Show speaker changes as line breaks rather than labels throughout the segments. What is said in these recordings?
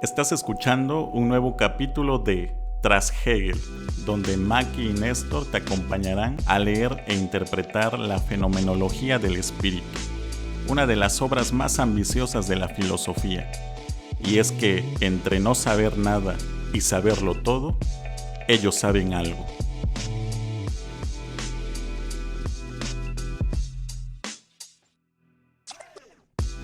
Estás escuchando un nuevo capítulo de Tras Hegel, donde Maki y Néstor te acompañarán a leer e interpretar la fenomenología del espíritu, una de las obras más ambiciosas de la filosofía. Y es que entre no saber nada y saberlo todo, ellos saben algo.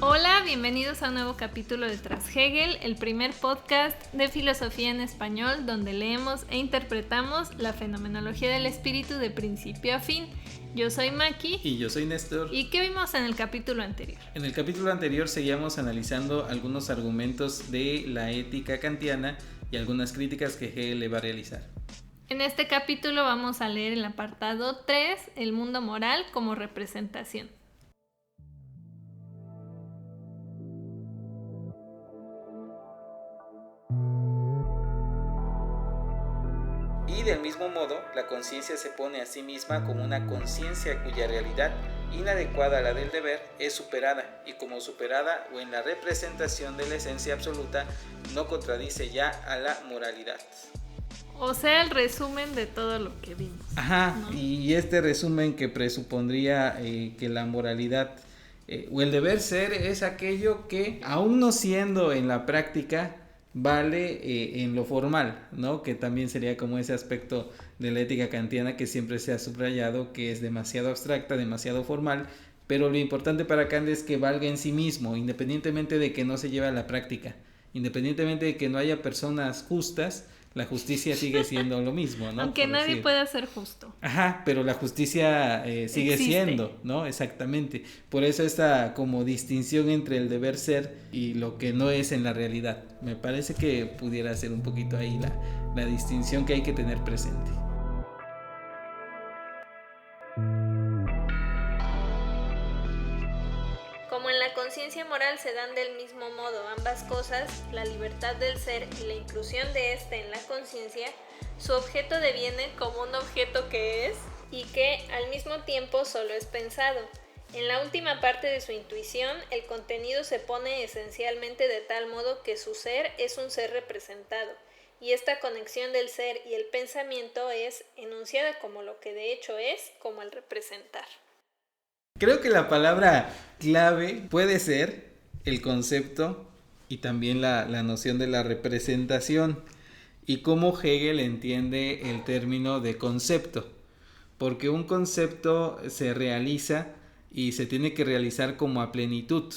Hola, bienvenidos a un nuevo capítulo de Tras Hegel, el primer podcast de filosofía en español donde leemos e interpretamos la fenomenología del espíritu de principio a fin. Yo soy Maki.
Y yo soy Néstor.
¿Y qué vimos en el capítulo anterior?
En el capítulo anterior seguíamos analizando algunos argumentos de la ética kantiana y algunas críticas que Hegel le va a realizar.
En este capítulo vamos a leer el apartado 3, el mundo moral como representación.
Y del mismo modo, la conciencia se pone a sí misma como una conciencia cuya realidad, inadecuada a la del deber, es superada, y como superada o en la representación de la esencia absoluta, no contradice ya a la moralidad.
O sea, el resumen de todo lo que vimos.
Ajá,
¿no?
Y este resumen que presupondría que la moralidad o el deber ser es aquello que, aún no siendo en la práctica, vale en lo formal, ¿no? Que también sería como ese aspecto de la ética kantiana que siempre se ha subrayado, que es demasiado abstracta, demasiado formal, pero lo importante para Kant es que valga en sí mismo, independientemente de que no se lleve a la práctica, independientemente de que no haya personas justas, la justicia sigue siendo lo mismo, ¿no?
Aunque nadie pueda ser justo.
Ajá, pero la justicia sigue
Existe.
siendo, ¿no? Exactamente. Por eso esta como distinción entre el deber ser y lo que no es en la realidad. Me parece que pudiera ser un poquito ahí la distinción que hay que tener presente.
Como en la conciencia moral se dan del mismo modo ambas cosas, la libertad del ser y la inclusión de éste en la conciencia, su objeto deviene como un objeto que es y que al mismo tiempo solo es pensado. En la última parte de su intuición, el contenido se pone esencialmente de tal modo que su ser es un ser representado, y esta conexión del ser y el pensamiento es enunciada como lo que de hecho es, como el representar.
Creo que la palabra clave puede ser el concepto y también la noción de la representación y cómo Hegel entiende el término de concepto, porque un concepto se realiza y se tiene que realizar como a plenitud,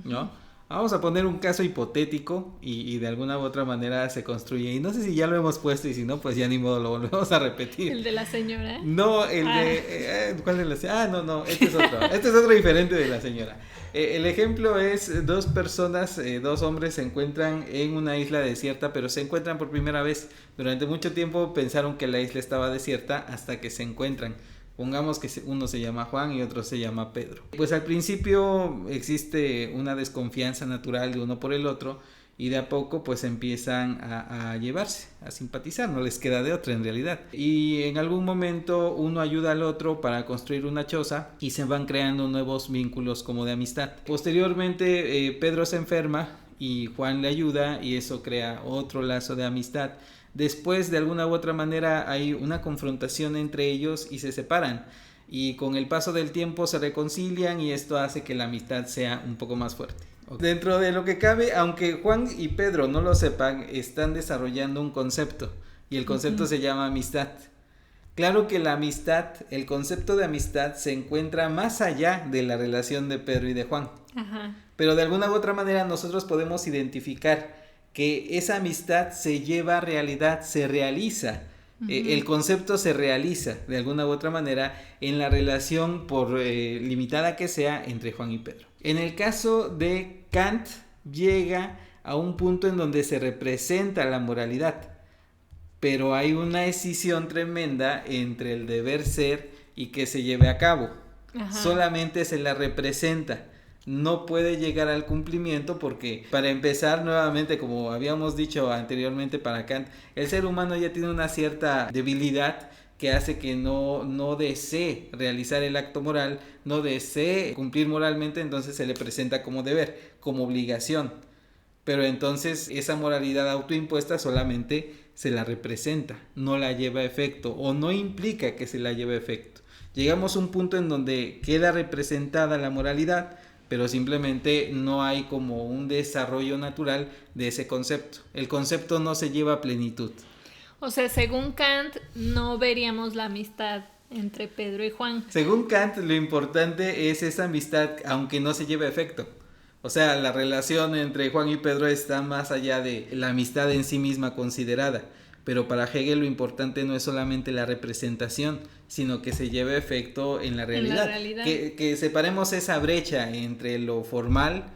¿no? Vamos a poner un caso hipotético y de alguna u otra manera se construye. Y no sé si ya lo hemos puesto y si no, pues ya ni modo, lo volvemos a repetir.
¿El de la señora?
No, el de... ¿cuál es la señora? No, este es otro. Este es otro diferente de la señora. El ejemplo es dos personas, dos hombres se encuentran en una isla desierta, pero se encuentran por primera vez. Durante mucho tiempo pensaron que la isla estaba desierta hasta que se encuentran. Pongamos que uno se llama Juan y otro se llama Pedro. Pues al principio existe una desconfianza natural de uno por el otro y de a poco pues empiezan a llevarse, a simpatizar, no les queda de otra en realidad. Y en algún momento uno ayuda al otro para construir una choza y se van creando nuevos vínculos como de amistad. Posteriormente Pedro se enferma y Juan le ayuda y eso crea otro lazo de amistad. Después, de alguna u otra manera, hay una confrontación entre ellos y se separan. Y con el paso del tiempo se reconcilian y esto hace que la amistad sea un poco más fuerte. Dentro de lo que cabe, aunque Juan y Pedro no lo sepan, están desarrollando un concepto. Y el concepto se llama amistad. Claro que la amistad, el concepto de amistad se encuentra más allá de la relación de Pedro y de Juan.
Ajá.
Pero de alguna u otra manera nosotros podemos identificar que esa amistad se lleva a realidad, se realiza, el concepto se realiza de alguna u otra manera en la relación, por limitada que sea, entre Juan y Pedro. En el caso de Kant, llega a un punto en donde se representa la moralidad, pero hay una escisión tremenda entre el deber ser y que se lleve a cabo.
Ajá.
Solamente se la representa. No puede llegar al cumplimiento porque, para empezar, nuevamente, como habíamos dicho anteriormente para Kant, el ser humano ya tiene una cierta debilidad que hace que no desee realizar el acto moral, no desee cumplir moralmente, entonces se le presenta como deber, como obligación. pero entonces esa moralidad autoimpuesta solamente se la representa, no la lleva a efecto o no implica que se la lleve a efecto. Llegamos a un punto en donde queda representada la moralidad, pero simplemente no hay como un desarrollo natural de ese concepto. El concepto no se lleva a plenitud.
O sea, según Kant, no veríamos la amistad entre Pedro y Juan.
Según Kant, lo importante es esa amistad, aunque no se lleve a efecto. O sea, la relación entre Juan y Pedro está más allá de la amistad en sí misma considerada. Pero para Hegel lo importante no es solamente la representación, sino que se lleve a efecto en la realidad. Que separemos esa brecha entre lo formal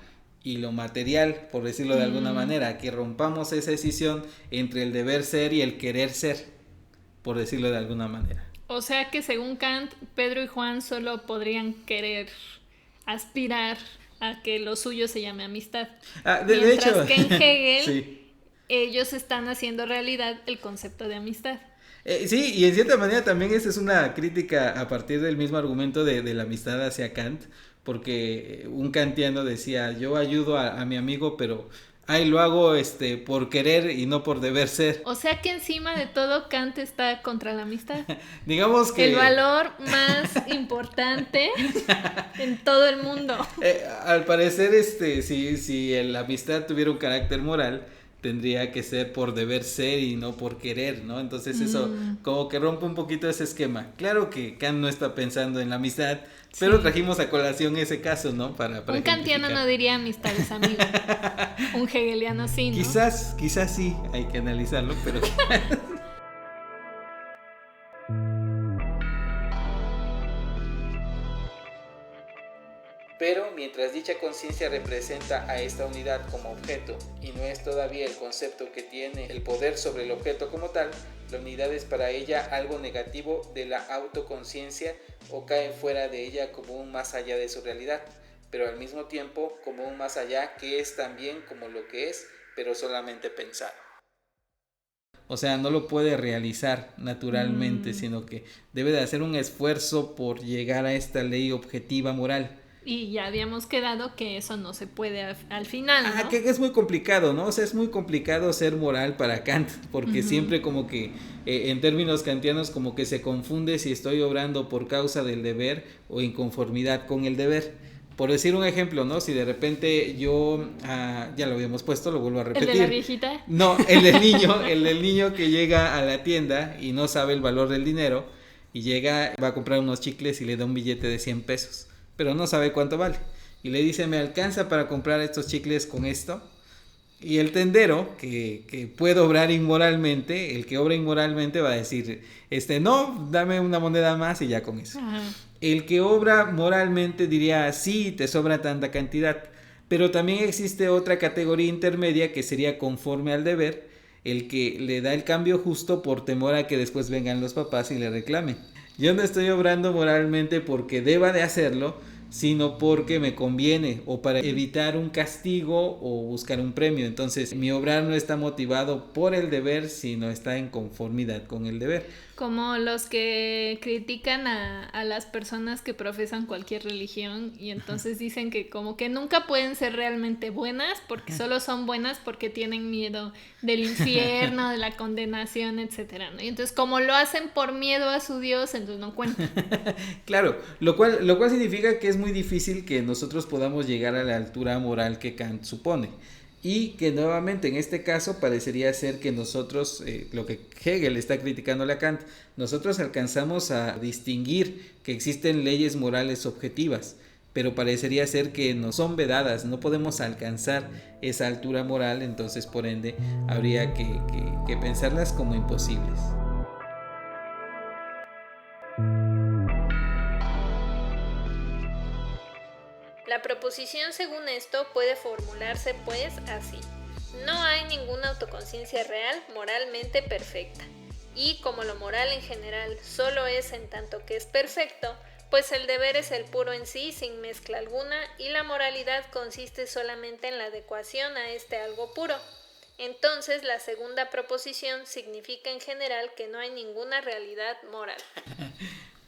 y lo material, por decirlo de alguna manera. Que rompamos esa escisión entre el deber ser y el querer ser, por decirlo de alguna manera.
O sea que según Kant, Pedro y Juan solo podrían querer aspirar a que lo suyo se llame amistad.
De hecho,
que en Hegel
sí.
Ellos están haciendo realidad el concepto de amistad.
Sí, y en cierta manera también esa es una crítica a partir del mismo argumento de la amistad hacia Kant, porque un kantiano decía, yo ayudo a mi amigo, pero ahí lo hago por querer y no por deber ser.
O sea que encima de todo Kant está contra la amistad.
Digamos que...
el valor más importante en todo el mundo.
Al parecer, si la amistad tuviera un carácter moral, tendría que ser por deber ser y no por querer, ¿no? Entonces eso como que rompe un poquito ese esquema. Claro que Kant no está pensando en la amistad, pero trajimos a colación ese caso, ¿no? Para
un kantiano no diría amistad es amigo. Un hegeliano sí, ¿no?
Quizás sí, hay que analizarlo, pero... Pero mientras dicha conciencia representa a esta unidad como objeto y no es todavía el concepto que tiene el poder sobre el objeto como tal, la unidad es para ella algo negativo de la autoconciencia o cae fuera de ella como un más allá de su realidad, pero al mismo tiempo como un más allá que es también como lo que es, pero solamente pensado. O sea, no lo puede realizar naturalmente, sino que debe de hacer un esfuerzo por llegar a esta ley objetiva moral.
Y ya habíamos quedado que eso no se puede al final, ¿no?
Que es muy complicado, ¿no? O sea, es muy complicado ser moral para Kant, porque siempre como que en términos kantianos como que se confunde si estoy obrando por causa del deber o en conformidad con el deber. Por decir un ejemplo, ¿no? Si de repente yo, ya lo habíamos puesto, lo vuelvo a repetir.
¿El de la viejita?
No, el del niño que llega a la tienda y no sabe el valor del dinero y llega, va a comprar unos chicles y le da un billete de 100 pesos. Pero no sabe cuánto vale. Y le dice, ¿me alcanza para comprar estos chicles con esto? Y el tendero, que puede obrar inmoralmente, el que obra inmoralmente va a decir, no, dame una moneda más y ya con eso. Ajá. El que obra moralmente diría, sí, te sobra tanta cantidad. Pero también existe otra categoría intermedia que sería conforme al deber, el que le da el cambio justo por temor a que después vengan los papás y le reclamen. Yo no estoy obrando moralmente porque deba de hacerlo, sino porque me conviene o para evitar un castigo o buscar un premio. Entonces, mi obrar no está motivado por el deber, sino está en conformidad con el deber.
Como los que critican a las personas que profesan cualquier religión y entonces dicen que como que nunca pueden ser realmente buenas porque solo son buenas porque tienen miedo del infierno, de la condenación, etcétera, ¿no? Y entonces como lo hacen por miedo a su Dios, entonces no cuentan.
Claro, lo cual significa que es muy difícil que nosotros podamos llegar a la altura moral que Kant supone. Y que nuevamente en este caso parecería ser que nosotros, lo que Hegel está criticándole a Kant, nosotros alcanzamos a distinguir que existen leyes morales objetivas, pero parecería ser que no son vedadas, no podemos alcanzar esa altura moral, entonces por ende habría que pensarlas como imposibles.
La proposición según esto puede formularse pues así: no hay ninguna autoconciencia real moralmente perfecta, y como lo moral en general solo es en tanto que es perfecto, pues el deber es el puro en sí sin mezcla alguna y la moralidad consiste solamente en la adecuación a este algo puro. Entonces la segunda proposición significa en general que no hay ninguna realidad moral.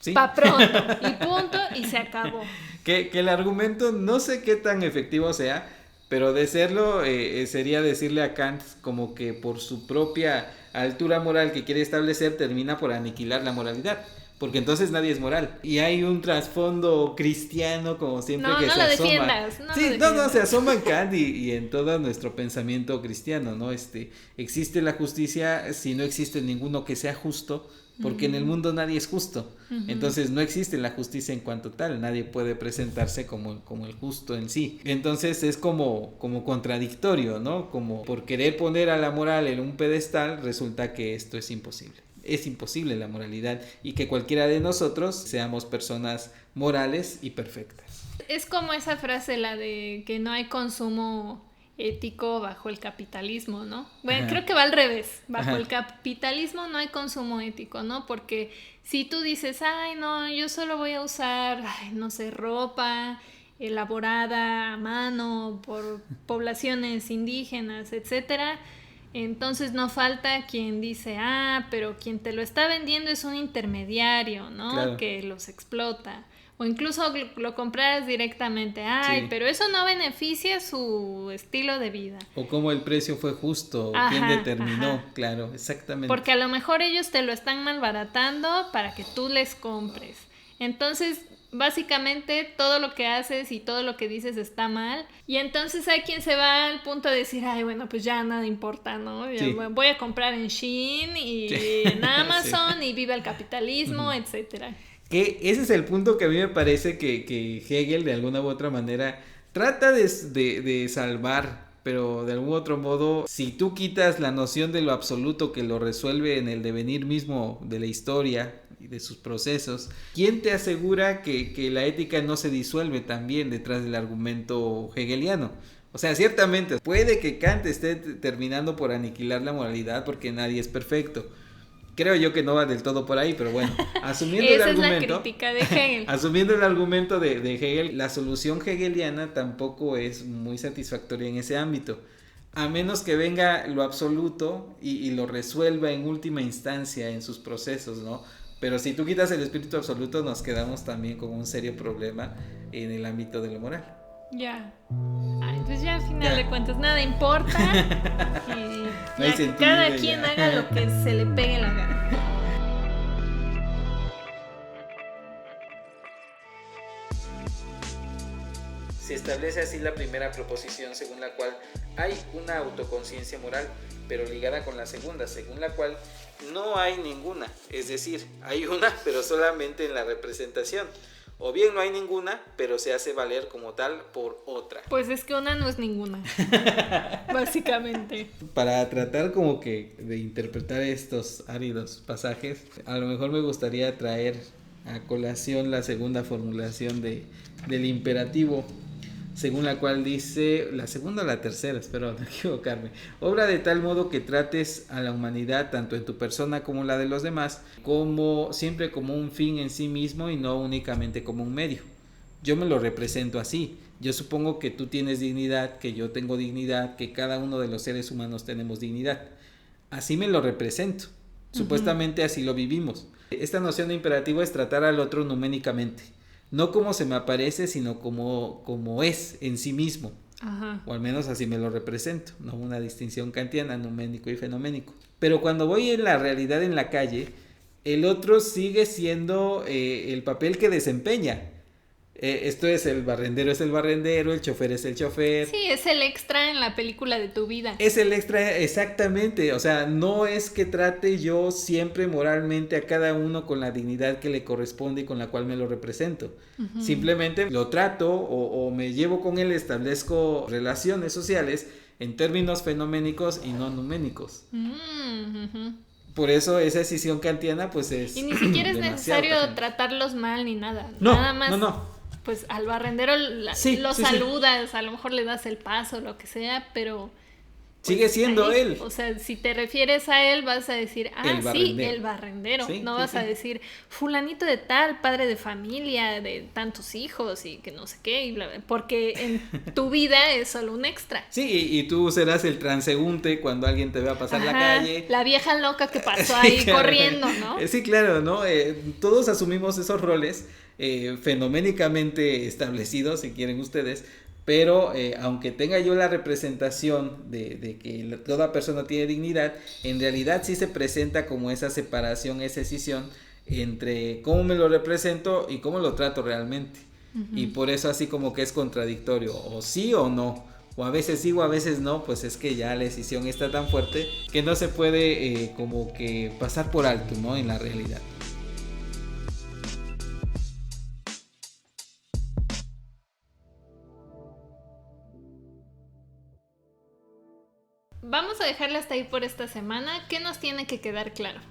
¿Sí? Pa' pronto, y punto, y se acabó.
Que el argumento no sé qué tan efectivo sea, Pero de serlo sería decirle a Kant como que por su propia altura moral que quiere establecer termina por aniquilar la moralidad. Porque entonces nadie es moral. Y hay un trasfondo cristiano como siempre que se asoma. Se asoma en Kant y en todo nuestro pensamiento cristiano, ¿no? Existe la justicia si no existe ninguno que sea justo, porque en el mundo nadie es justo. Entonces no existe la justicia en cuanto tal, nadie puede presentarse como el justo en sí. Entonces es como contradictorio, ¿no? Como por querer poner a la moral en un pedestal, resulta que esto es imposible. Es imposible la moralidad y que cualquiera de nosotros seamos personas morales y perfectas.
Es como esa frase, la de que no hay consumo ético bajo el capitalismo, ¿no? Bueno, creo que va al revés. Bajo el capitalismo no hay consumo ético, ¿no? Porque si tú dices, ay, no, yo solo voy a usar, no sé, ropa elaborada a mano por poblaciones indígenas, etcétera, entonces no falta quien dice, pero quien te lo está vendiendo es un intermediario, ¿no? Claro. Que los explota. O incluso lo compraras directamente. Sí. Pero eso no beneficia su estilo de vida.
O cómo el precio fue justo, o quién determinó. Claro, exactamente.
Porque a lo mejor ellos te lo están malbaratando para que tú les compres. Entonces, básicamente todo lo que haces y todo lo que dices está mal. Y entonces hay quien se va al punto de decir, bueno, pues ya nada importa, ¿no? Voy a comprar en Shein y en Amazon y viva el capitalismo, etcétera.
Que ese es el punto que a mí me parece que Hegel de alguna u otra manera trata de salvar, pero de algún otro modo, si tú quitas la noción de lo absoluto que lo resuelve en el devenir mismo de la historia y de sus procesos, ¿quién te asegura que la ética no se disuelve también detrás del argumento hegeliano? O sea, ciertamente puede que Kant esté terminando por aniquilar la moralidad porque nadie es perfecto. Creo yo que no va del todo por ahí, pero bueno, asumiendo el argumento.
Esa es la crítica de Hegel.
Asumiendo el argumento de Hegel, la solución hegeliana tampoco es muy satisfactoria en ese ámbito. A menos que venga lo absoluto y lo resuelva en última instancia en sus procesos, ¿no? Pero si tú quitas el espíritu absoluto, nos quedamos también con un serio problema en el ámbito de lo moral.
Ya. Pues ya al final de cuentas nada importa. Y no que cada quien haga lo que se le pegue la gana.
Se establece así la primera proposición según la cual hay una autoconciencia moral, pero ligada con la segunda, según la cual no hay ninguna, es decir, hay una pero solamente en la representación. O bien no hay ninguna, pero se hace valer como tal por otra.
Pues es que una no es ninguna, básicamente.
Para tratar como que de interpretar estos áridos pasajes, a lo mejor me gustaría traer a colación la segunda formulación del imperativo, según la cual dice, la segunda o la tercera, espero no equivocarme, obra de tal modo que trates a la humanidad, tanto en tu persona como la de los demás, como siempre como un fin en sí mismo y no únicamente como un medio. Yo me lo represento así. Yo supongo que tú tienes dignidad, que yo tengo dignidad, que cada uno de los seres humanos tenemos dignidad. Así me lo represento. Supuestamente así lo vivimos. Esta noción de imperativo es tratar al otro numénicamente. No como se me aparece, sino como es en sí mismo. Ajá. O al menos así me lo represento, no una distinción kantiana, numénico y fenoménico. Pero cuando voy en la realidad en la calle, el otro sigue siendo el papel que desempeña. Esto es el barrendero, el chofer es el chofer.
Sí, es el extra en la película de tu vida.
Es el extra, exactamente. O sea, no es que trate yo siempre moralmente a cada uno con la dignidad que le corresponde y con la cual me lo represento. Uh-huh. Simplemente lo trato o me llevo con él, establezco relaciones sociales en términos fenoménicos y no numénicos. Uh-huh. Por eso esa decisión kantiana pues es...
Y ni siquiera es necesario tratarlos mal ni nada.
No,
nada más.
No.
Pues al barrendero lo saludas, a lo mejor le das el paso, lo que sea, pero... Pues
sigue siendo él.
O sea, si te refieres a él, vas a decir, el barrendero. Sí, no vas a decir, fulanito de tal, padre de familia, de tantos hijos y que no sé qué, y bla, bla, porque en tu vida es solo un extra.
Sí, y tú serás el transeúnte cuando alguien te vea pasar la calle.
La vieja loca que pasó ahí corriendo, ¿no?
Sí, claro, ¿no? Todos asumimos esos roles fenoménicamente establecidos, si quieren ustedes, pero aunque tenga yo la representación de que toda persona tiene dignidad, en realidad sí se presenta como esa separación, esa escisión entre cómo me lo represento y cómo lo trato realmente. Y por eso así como que es contradictorio, o sí o no, o a veces sí o a veces no, pues es que ya la decisión está tan fuerte que no se puede como que pasar por alto, ¿no? En la realidad.
Vamos a dejarla hasta ahí por esta semana. ¿Qué nos tiene que quedar claro?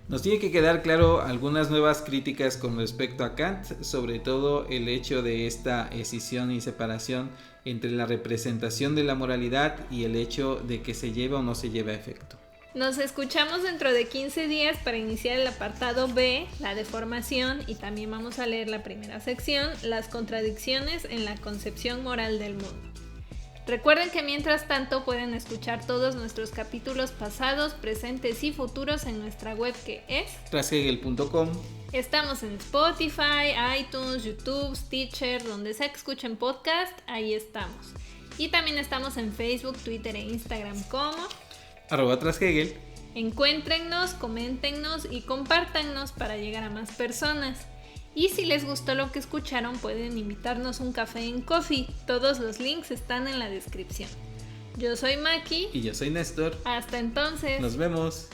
Nos tiene que quedar claro algunas nuevas críticas con respecto a Kant, sobre todo el hecho de esta escisión y separación entre la representación de la moralidad y el hecho de que se lleva o no se lleva a efecto.
Nos escuchamos dentro de 15 días para iniciar el apartado B, la deformación, y también vamos a leer la primera sección, las contradicciones en la concepción moral del mundo. Recuerden que mientras tanto pueden escuchar todos nuestros capítulos pasados, presentes y futuros en nuestra web que es
trashegel.com.
Estamos en Spotify, iTunes, YouTube, Stitcher, donde sea que escuchen podcast, ahí estamos. Y también estamos en Facebook, Twitter e Instagram como
@trashegel.
Encuéntrennos, coméntenos y compártannos para llegar a más personas. Y si les gustó lo que escucharon, pueden invitarnos un café en Coffee. Todos los links están en la descripción. Yo soy Maki.
Y yo soy Néstor.
Hasta entonces.
Nos vemos.